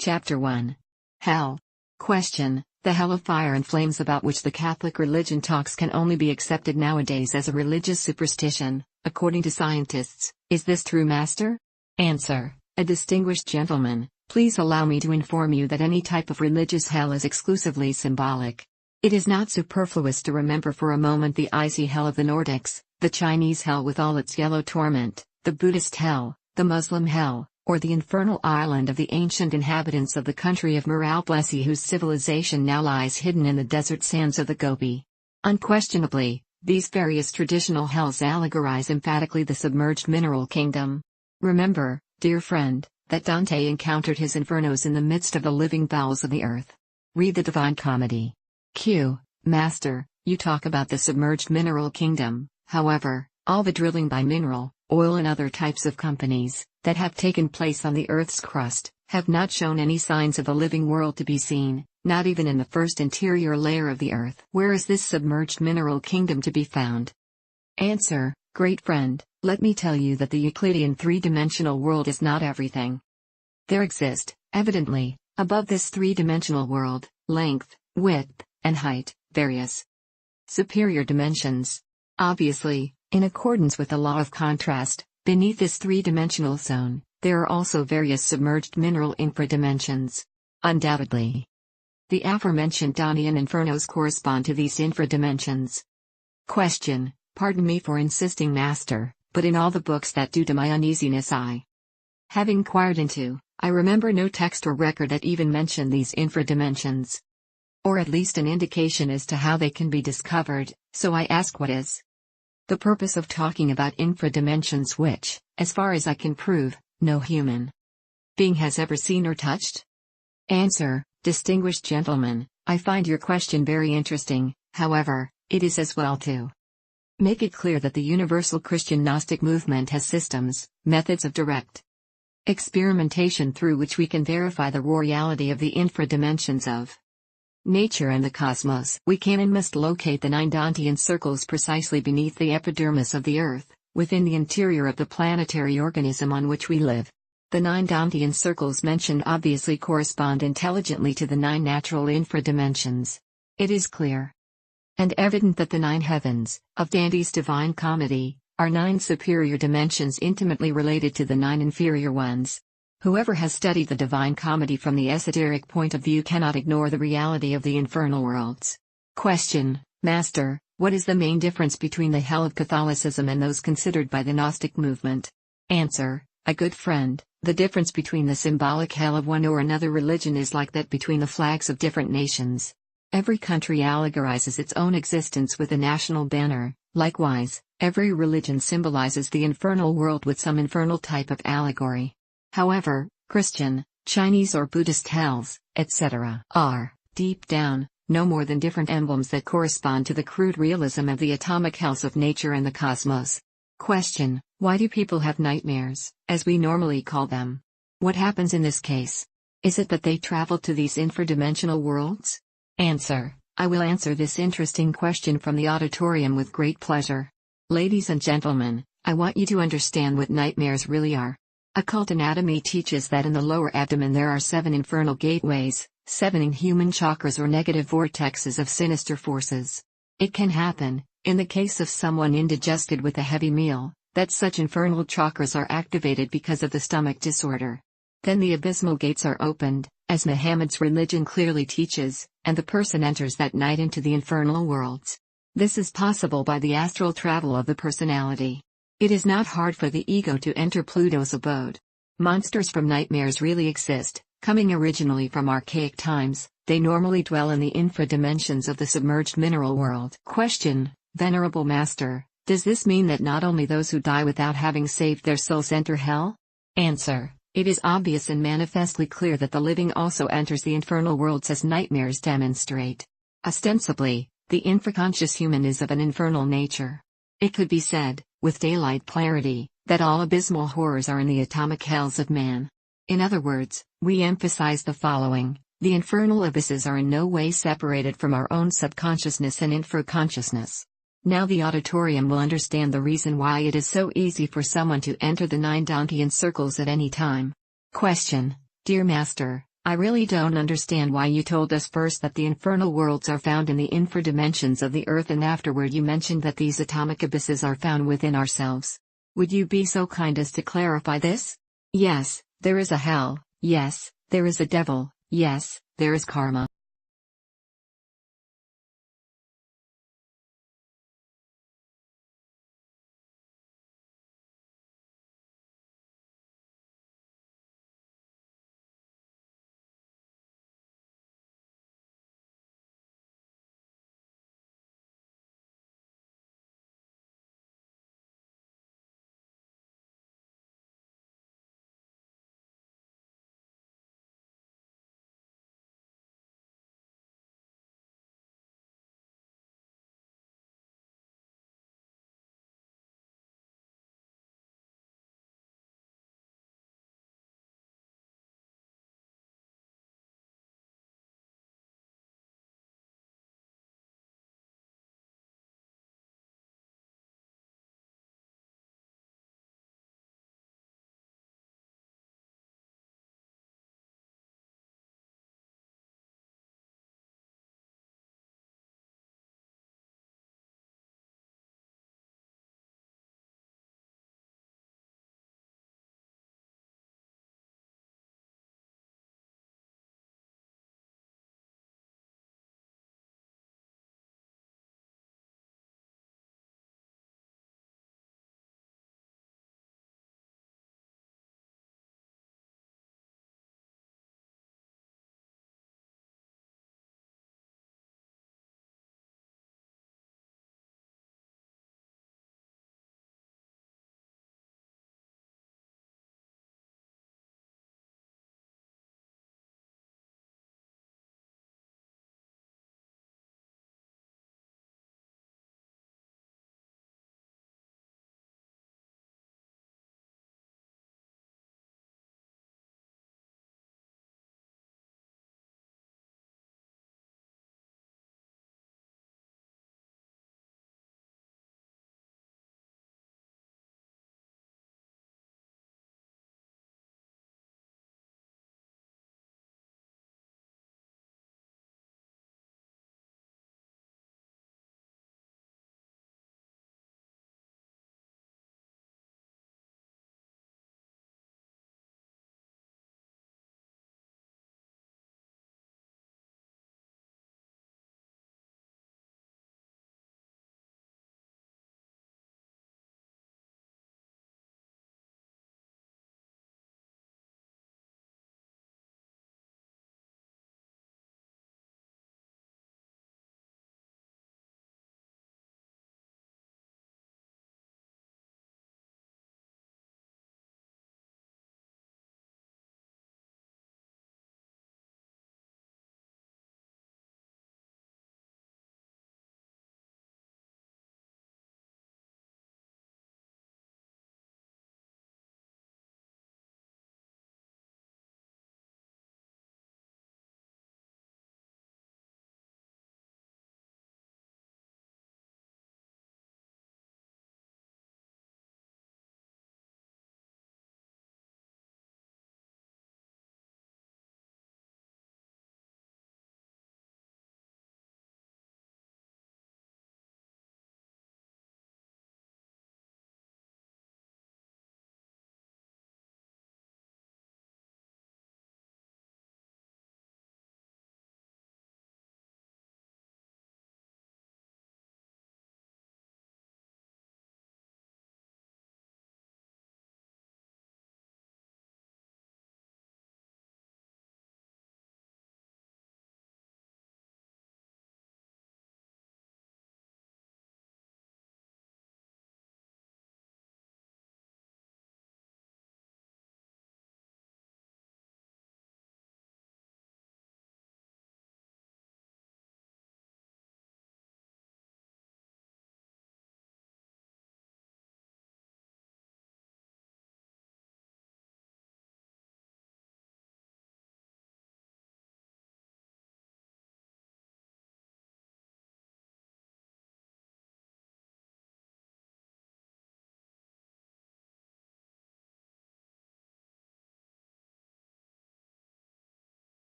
Chapter 1. Hell. Question. The hell of fire and flames about which the Catholic religion talks can only be accepted nowadays as a religious superstition, according to scientists. Is this true, Master? Answer. A distinguished gentleman, please allow me to inform you that any type of religious hell is exclusively symbolic. It is not superfluous to remember for a moment the icy hell of the Nordics, the Chinese hell with all its yellow torment, the Buddhist hell, the Muslim hell, or the infernal island of the ancient inhabitants of the country of Maralblesi, whose civilization now lies hidden in the desert sands of the Gobi. Unquestionably, these various traditional hells allegorize emphatically the submerged mineral kingdom. Remember, dear friend, that Dante encountered his infernos in the midst of the living bowels of the earth. Read the Divine Comedy. Q. Master, you talk about the submerged mineral kingdom. However, all the drilling by mineral, oil and other types of companies, that have taken place on the Earth's crust, have not shown any signs of a living world to be seen, not even in the first interior layer of the Earth. Where is this submerged mineral kingdom to be found? Answer. Great friend, let me tell you that the Euclidean three-dimensional world is not everything. There exist, evidently, above this three-dimensional world, length, width, and height, various superior dimensions. Obviously, in accordance with the law of contrast, beneath this three-dimensional zone, there are also various submerged mineral infradimensions. Undoubtedly, the aforementioned Dantean infernos correspond to these infradimensions. Question. Pardon me for insisting, Master, but in all the books that due to my uneasiness I have inquired into, I remember no text or record that even mention these infradimensions, or at least an indication as to how they can be discovered, so I ask, what is the purpose of talking about infradimensions which, as far as I can prove, no human being has ever seen or touched? Answer. Distinguished gentleman, I find your question very interesting. However, it is as well to make it clear that the universal Christian Gnostic movement has systems, methods of direct experimentation through which we can verify the reality of the infradimensions of nature and the cosmos. We can and must locate the 9 Dantean circles precisely beneath the epidermis of the Earth, within the interior of the planetary organism on which we live. The 9 Dantean circles mentioned obviously correspond intelligently to the 9 natural infradimensions. It is clear and evident that the 9 heavens, of Dante's Divine Comedy, are 9 superior dimensions intimately related to the 9 inferior ones. Whoever has studied the Divine Comedy from the esoteric point of view cannot ignore the reality of the infernal worlds. Question. Master, what is the main difference between the hell of Catholicism and those considered by the Gnostic movement? Answer. A good friend, the difference between the symbolic hell of one or another religion is like that between the flags of different nations. Every country allegorizes its own existence with a national banner. Likewise, every religion symbolizes the infernal world with some infernal type of allegory. However, Christian, Chinese or Buddhist hells, etc., are, deep down, no more than different emblems that correspond to the crude realism of the atomic hells of nature and the cosmos. Question. Why do people have nightmares, as we normally call them? What happens in this case? Is it that they travel to these infradimensional worlds? Answer. I will answer this interesting question from the auditorium with great pleasure. Ladies and gentlemen, I want you to understand what nightmares really are. Occult anatomy teaches that in the lower abdomen there are 7 infernal gateways, 7 inhuman chakras or negative vortexes of sinister forces. It can happen, in the case of someone indigested with a heavy meal, that such infernal chakras are activated because of the stomach disorder. Then the abysmal gates are opened, as Muhammad's religion clearly teaches, and the person enters that night into the infernal worlds. This is possible by the astral travel of the personality. It is not hard for the ego to enter Pluto's abode. Monsters from nightmares really exist, coming originally from archaic times. They normally dwell in the infradimensions of the submerged mineral world. Question. Venerable Master, does this mean that not only those who die without having saved their souls enter hell? Answer. It is obvious and manifestly clear that the living also enters the infernal worlds, as nightmares demonstrate. Ostensibly, the infraconscious human is of an infernal nature. It could be said, with daylight clarity, that all abysmal horrors are in the atomic hells of man. In other words, we emphasize the following: the infernal abysses are in no way separated from our own subconsciousness and infraconsciousness. Now the auditorium will understand the reason why it is so easy for someone to enter the 9 Dantean circles at any time. Question. Dear Master, I really don't understand why you told us first that the infernal worlds are found in the infradimensions of the earth and afterward you mentioned that these atomic abysses are found within ourselves. Would you be so kind as to clarify this? Yes, there is a hell, yes, there is a devil, yes, there is karma.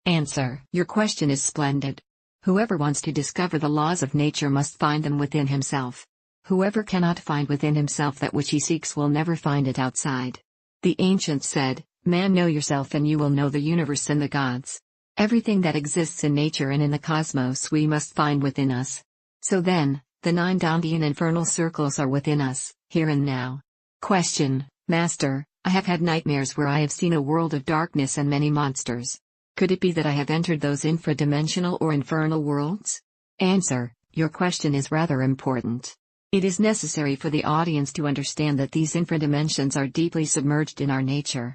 Answer: Your question is splendid. Whoever wants to discover the laws of nature must find them within himself. Whoever cannot find within himself that which he seeks will never find it outside. The ancients said, "Man, know yourself and you will know the universe and the gods." Everything that exists in nature and in the cosmos we must find within us. So then, the 9 Dandian infernal circles are within us, here and now. Question: Master, I have had nightmares where I have seen a world of darkness and many monsters. Could it be that I have entered those infradimensional or infernal worlds? Answer: Your question is rather important. It is necessary for the audience to understand that these infradimensions are deeply submerged in our nature.